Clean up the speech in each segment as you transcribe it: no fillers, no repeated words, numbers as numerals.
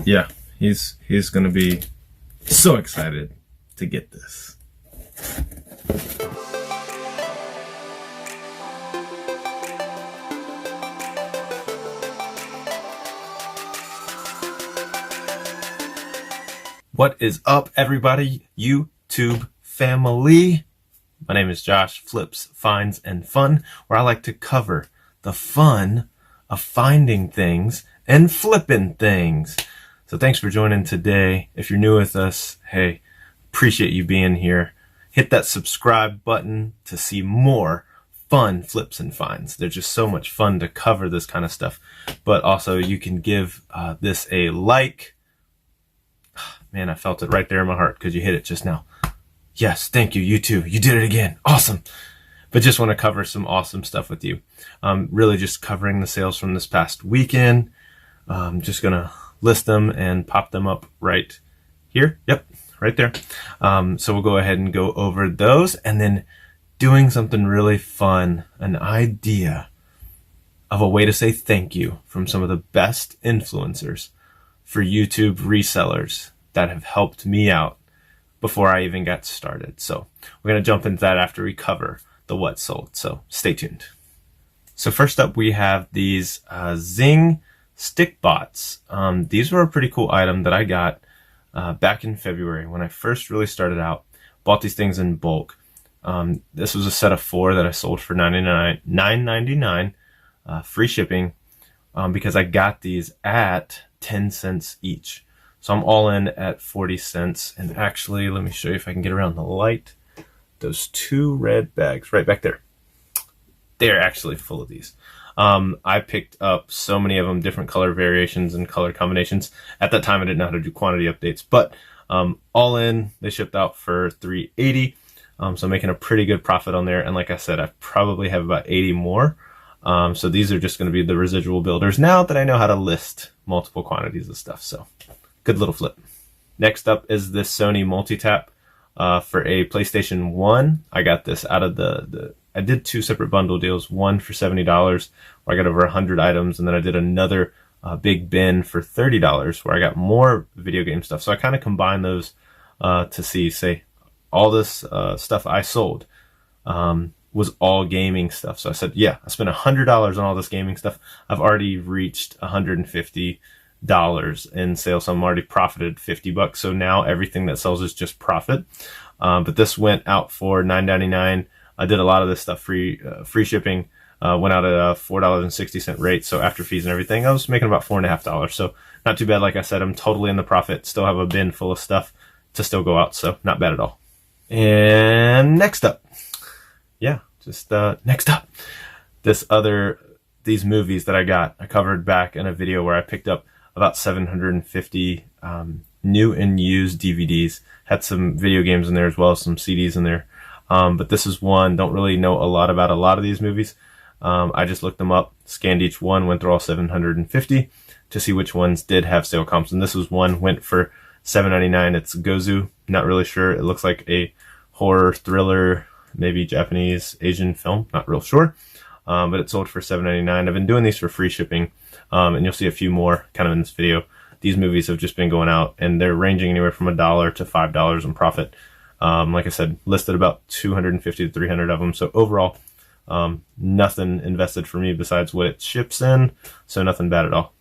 yeah, he's gonna be so excited to get this. What is up, everybody? YouTube family. My name is Josh, Flips, Finds, and Fun, where I like to cover the fun of finding things and flipping things. So thanks for joining today. If you're new with us, hey, appreciate you being here. Hit that subscribe button to see more fun flips and finds. They're just so much fun to cover this kind of stuff. But also you can give this a like. Man, I felt it right there in my heart because you hit it just now. Yes, thank you. You too. You did it again. Awesome. But just want to cover some awesome stuff with you. Really just covering the sales from this past weekend. Just going to list them and pop them up right here. Yep, right there. So we'll go ahead and go over those, and then doing something really fun, an idea of a way to say thank you from some of the best influencers for YouTube resellers that have helped me out before I even got started. So we're going to jump into that after we cover the what sold. So stay tuned. So first up, we have these Zing stick bots. These were a pretty cool item that I got back in February when I first really started out. Bought these things in bulk. This was a set of 4 that I sold for $9.99, free shipping, because I got these at 10 cents each. So I'm all in at 40 cents. And actually, let me show you if I can get around the light. Those 2 red bags right back there. They're actually full of these. I picked up so many of them, different color variations and color combinations. At that time, I didn't know how to do quantity updates, but all in, they shipped out for $3.80. So I'm making a pretty good profit on there. And like I said, I probably have about 80 more. So these are just going to be the residual builders now that I know how to list multiple quantities of stuff. So good little flip. Next up is this Sony multi-tap for a PlayStation 1. I got this out of I did 2 separate bundle deals, one for $70 where I got over 100 items, and then I did another big bin for $30 where I got more video game stuff. So I kind of combined those to see, say, all this stuff I sold was all gaming stuff. So I said, yeah, I spent $100 on all this gaming stuff. I've already reached $150 in sales. So I'm already profited $50. So now everything that sells is just profit. But this went out for $9.99. I did a lot of this stuff free shipping. Went out at a $4.60 rate. So after fees and everything, I was making about $4.50. So not too bad. Like I said, I'm totally in the profit. Still have a bin full of stuff to still go out. So not bad at all. And next up, next up, these movies that I covered back in a video where I picked up about 750 new and used DVDs. Had some video games in there as well as some CDs in there. But this is one, don't really know a lot about a lot of these movies. I just looked them up, scanned each one, went through all 750 to see which ones did have sale comps. And this was one, went for $7.99. It's Gozu. Not really sure. It looks like a horror thriller, maybe Japanese, Asian film. Not real sure. But it sold for $7.99. I've been doing these for free shipping. And you'll see a few more kind of in this video. These movies have just been going out, and they're ranging anywhere from $1 to $5 in profit. Like I said, listed about 250 to 300 of them. So overall, nothing invested for me besides what it ships in. So nothing bad at all.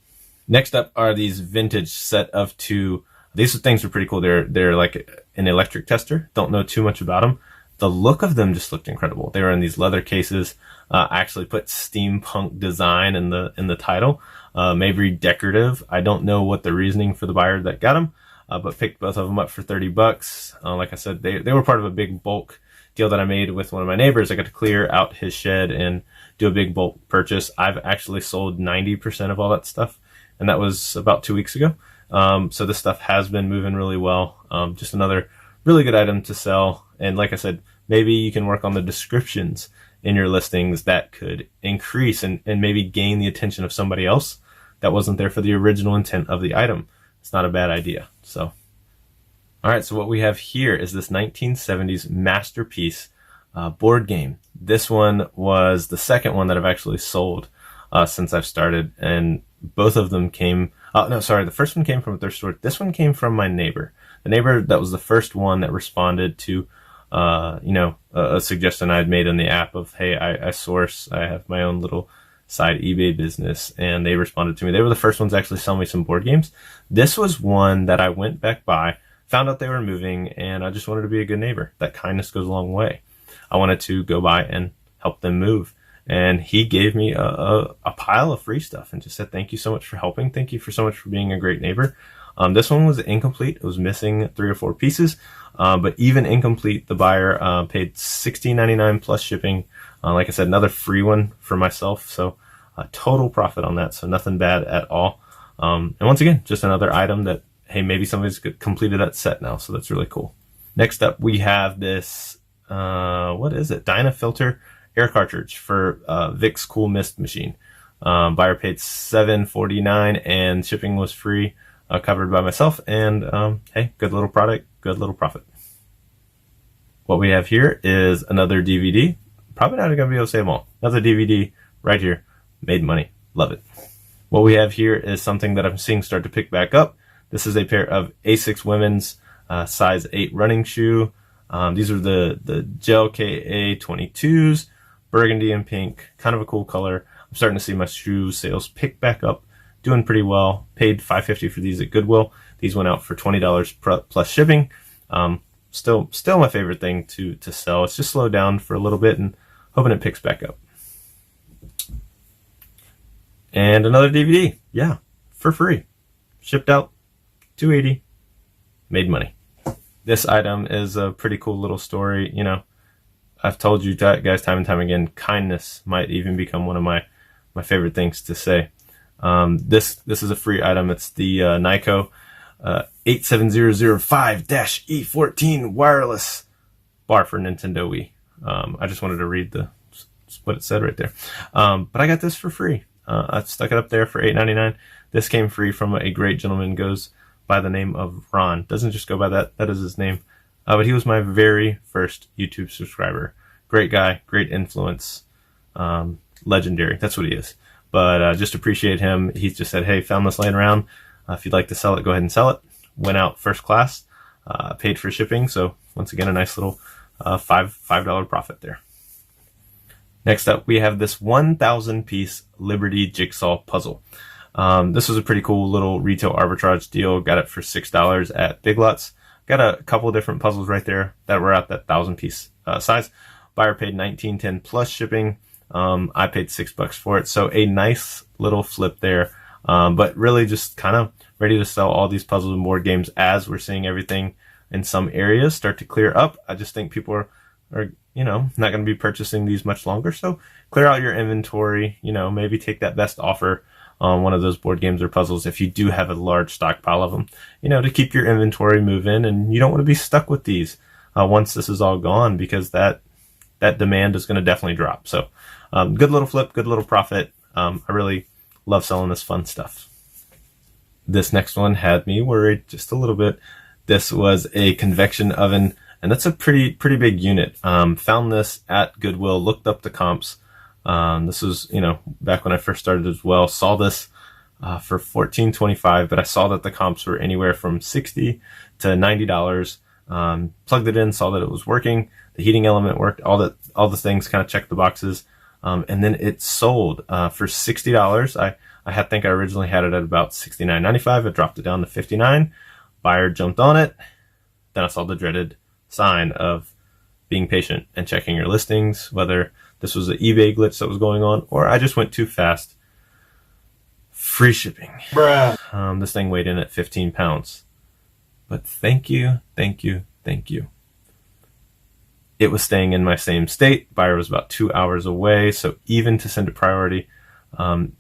Next up are these vintage set of 2. These things are pretty cool. They're like an electric tester. Don't know too much about them. The look of them just looked incredible. They were in these leather cases. I actually put steampunk design in the title. Maybe decorative. I don't know what the reasoning for the buyer that got them, but picked both of them up for $30. Like I said, they were part of a big bulk deal that I made with one of my neighbors. I got to clear out his shed and do a big bulk purchase. I've actually sold 90% of all that stuff, and that was about 2 weeks ago. So this stuff has been moving really well. Just another really good item to sell. And like I said, maybe you can work on the descriptions in your listings that could increase and maybe gain the attention of somebody else that wasn't there for the original intent of the item. It's not a bad idea. So, all right. So what we have here is this 1970s masterpiece board game. This one was the second one that I've actually sold since I've started, and both of them came No, sorry. The first one came from a thrift store. This one came from my neighbor. The neighbor that was the first one that responded to, a suggestion I had made in the app of, hey, I have my own little side eBay business, and they responded to me. They were the first ones to actually sell me some board games. This was one that I went back by, found out they were moving, and I just wanted to be a good neighbor. That kindness goes a long way. I wanted to go by and help them move. And he gave me a pile of free stuff and just said, thank you so much for helping. Thank you so much for being a great neighbor. This one was incomplete. It was missing 3 or 4 pieces. But even incomplete, the buyer paid $16.99 plus shipping. Like I said, another free one for myself. So total profit on that. So nothing bad at all. And once again, just another item that, hey, maybe somebody's completed that set now. So that's really cool. Next up, we have this, what is it? Dynafilter air cartridge for Vic's Cool Mist machine. Buyer paid $7.49 and shipping was free, covered by myself. And hey, good little product, good little profit. What we have here is another DVD. Probably not going to be able to say them all. Another DVD right here. Made money. Love it. What we have here is something that I'm seeing start to pick back up. This is a pair of Asics women's size 8 running shoe. These are the Gel KA 22s, burgundy and pink, kind of a cool color. I'm starting to see my shoe sales pick back up, doing pretty well. Paid $5.50 for these at Goodwill. These went out for $20 plus shipping. Still my favorite thing to sell. It's just slowed down for a little bit and hoping it picks back up. And another DVD, yeah, for free. Shipped out, $2.80, made money. This item is a pretty cool little story. You know, I've told you guys time and time again, kindness might even become one of my favorite things to say. This is a free item. It's the Nyko 87005-E14 wireless bar for Nintendo Wii. I just wanted to read what it said right there. But I got this for free. I stuck it up there for $8.99. This came free from a great gentleman, goes by the name of Ron. Doesn't just go by that is his name. But he was my very first YouTube subscriber. Great guy, great influence, legendary. That's what he is. But just appreciate him. He just said, hey, found this laying around. If you'd like to sell it, go ahead and sell it. Went out first class, paid for shipping. So once again, a nice little $5 profit there. Next up, we have this 1,000-piece Liberty Jigsaw Puzzle. This was a pretty cool little retail arbitrage deal. Got it for $6 at Big Lots. Got a couple of different puzzles right there that were at that 1,000-piece size. Buyer paid $19.10 plus shipping. I paid $6 for it. So a nice little flip there. But really just kind of ready to sell all these puzzles and board games as we're seeing everything in some areas start to clear up. I just think people are not going to be purchasing these much longer. So clear out your inventory, maybe take that best offer on one of those board games or puzzles if you do have a large stockpile of them, to keep your inventory moving. And you don't want to be stuck with these once this is all gone, because that demand is going to definitely drop. So good little flip, good little profit. I really love selling this fun stuff. This next one had me worried just a little bit. This was a convection oven, and that's a pretty big unit. Found this at Goodwill, looked up the comps. This was, back when I first started as well. Saw this for $14.25, but I saw that the comps were anywhere from $60 to $90. Plugged it in, saw that it was working. The heating element worked. All the things kind of checked the boxes. And then it sold for $60. I think I originally had it at about $69.95. I dropped it down to $59. Buyer jumped on it. Then I saw the dreaded sign of being patient and checking your listings, whether this was an eBay glitch that was going on or I just went too fast. Free shipping. Bruh. This thing weighed in at 15 pounds. But thank you. It was staying in my same state. Buyer was about 2 hours away. So even to send it priority,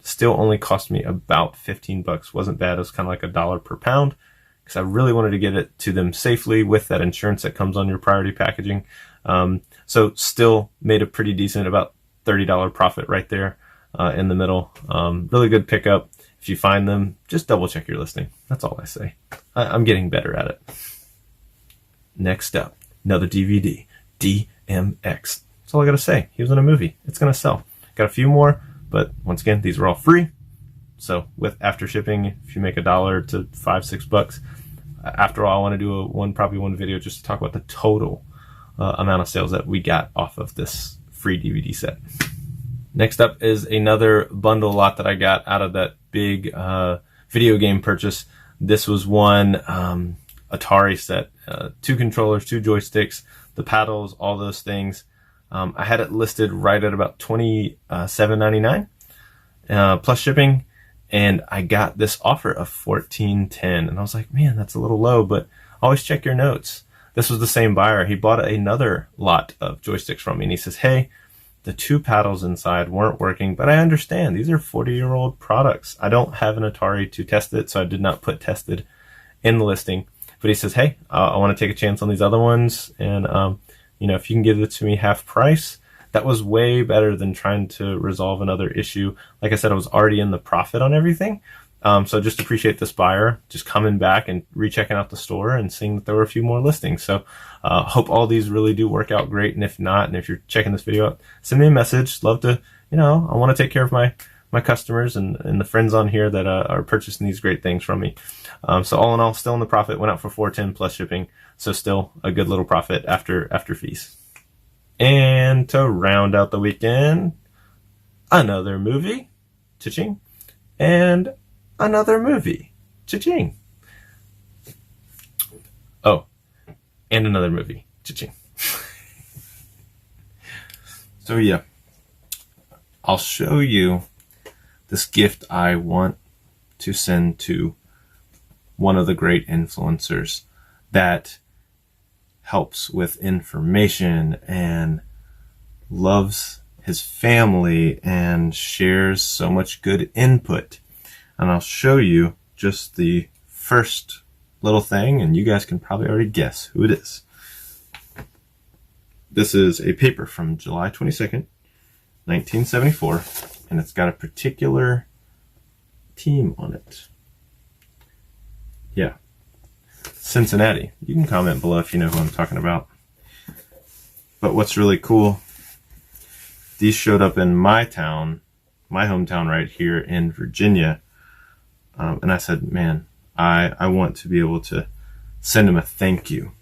still only cost me about $15. Wasn't bad. It was kind of like $1 per pound, because I really wanted to get it to them safely with that insurance that comes on your priority packaging. So still made a pretty decent, about $30 profit right there in the middle. Really good pickup. If you find them, just double check your listing. That's all I say. I'm getting better at it. Next up, another DVD, DMX. That's all I gotta say. He was in a movie. It's gonna sell. Got a few more, but once again, these are all free. So with after shipping, if you make $1 to $5-6, after all, I want to do probably one video just to talk about the total amount of sales that we got off of this free DVD set. Next up is another bundle lot that I got out of that big video game purchase. This was one Atari set, 2 controllers, 2 joysticks, the paddles, all those things. I had it listed right at about $27.99 plus shipping, and I got this offer of $14.10, and I was like, man, that's a little low, but always check your notes. This was the same buyer. He bought another lot of joysticks from me, and he says, hey, the 2 paddles inside weren't working, but I understand these are 40-year-old products. I don't have an Atari to test it, so I did not put tested in the listing. But he says, hey, I want to take a chance on these other ones, and if you can give it to me half price, that was way better than trying to resolve another issue. Like I said, I was already in the profit on everything. So just appreciate this buyer just coming back and rechecking out the store and seeing that there were a few more listings. So hope all these really do work out great. And if not, and if you're checking this video out, send me a message. Love to, I want to take care of my customers and the friends on here that are purchasing these great things from me. So all in all, still in the profit, went out for $4.10 plus shipping. So still a good little profit after fees. And to round out the weekend, another movie, cha-ching, and another movie, cha-ching. Oh, and another movie, cha-ching. So yeah, I'll show you this gift I want to send to one of the great influencers that helps with information and loves his family and shares so much good input. And I'll show you just the first little thing, and you guys can probably already guess who it is. This is a paper from July 22nd, 1974, and it's got a particular team on it. Yeah. Cincinnati. You can comment below if you know who I'm talking about. But what's really cool, these showed up in my town, my hometown right here in Virginia. And I said, man, I want to be able to send him a thank you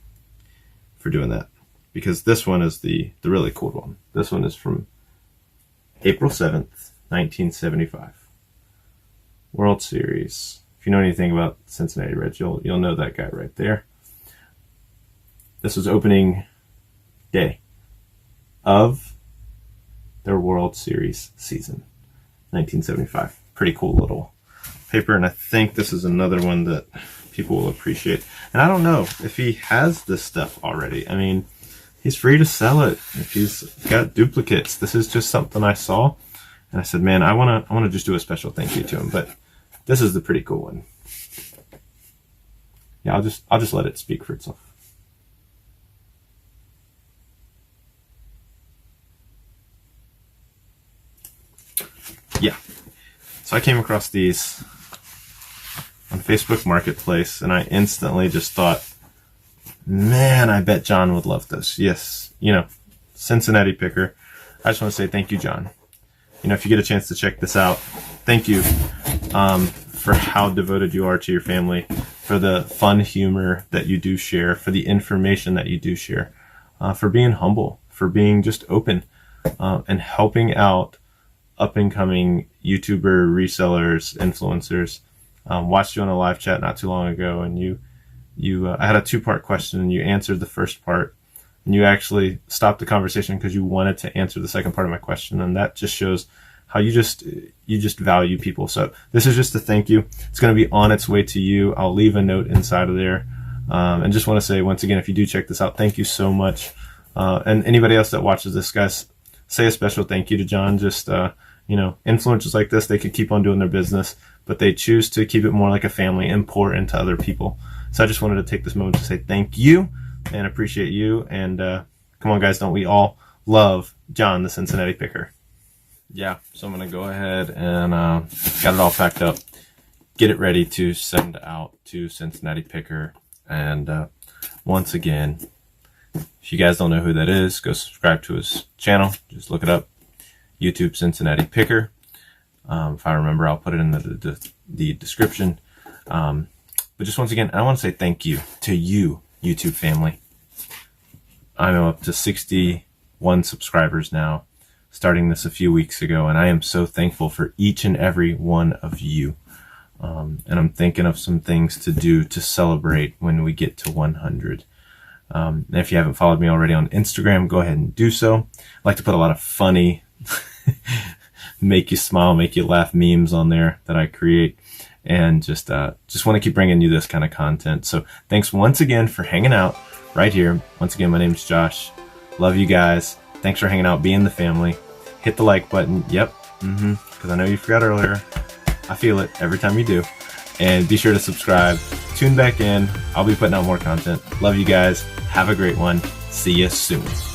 for doing that. Because this one is the really cool one. This one is from April 7th, 1975. World Series. If you know anything about Cincinnati Reds, you'll know that guy right there. This was opening day of their World Series season, 1975. Pretty cool little paper, and I think this is another one that people will appreciate. And I don't know if he has this stuff already. I mean, he's free to sell it if he's got duplicates. This is just something I saw, and I said, man, I want to just do a special thank you to him. But this is the pretty cool one. Yeah, I'll just let it speak for itself. Yeah. So I came across these on Facebook Marketplace, and I instantly just thought, man, I bet John would love this. Yes, Cincinnati picker. I just want to say thank you, John. If you get a chance to check this out, thank you for how devoted you are to your family, for the fun humor that you do share, for the information that you do share, for being humble, for being just open, and helping out up-and-coming YouTuber, resellers, influencers. Watched you on a live chat not too long ago, and I had a 2-part question, and you answered the first part, and you actually stopped the conversation because you wanted to answer the second part of my question, and that just shows how you just value people. So this is just a thank you. It's going to be on its way to you. I'll leave a note inside of there, and just want to say once again, if you do check this out, thank you so much. And anybody else that watches this, guys, say a special thank you to John. Just influencers like this, they could keep on doing their business, but they choose to keep it more like a family and pour into other people. So I just wanted to take this moment to say thank you and appreciate you. And come on, guys, don't we all love John, the Cincinnati picker? Yeah, so I'm going to go ahead and got it all packed up, get it ready to send out to Cincinnati picker. And once again, if you guys don't know who that is, go subscribe to his channel. Just look it up, YouTube Cincinnati picker. If I remember, I'll put it in the description. But just once again, I want to say thank you to you, YouTube family. I'm up to 61 subscribers now, starting this a few weeks ago, and I am so thankful for each and every one of you. And I'm thinking of some things to do to celebrate when we get to 100. And if you haven't followed me already on Instagram, go ahead and do so. I like to put a lot of funny, make you smile, make you laugh memes on there that I create. And just want to keep bringing you this kind of content. So thanks once again for hanging out right here. Once again, my name is Josh. Love you guys. Thanks for hanging out, being the family. Hit the like button. Yep. Because I know you forgot earlier. I feel it every time you do. And be sure to subscribe. Tune back in. I'll be putting out more content. Love you guys. Have a great one. See you soon.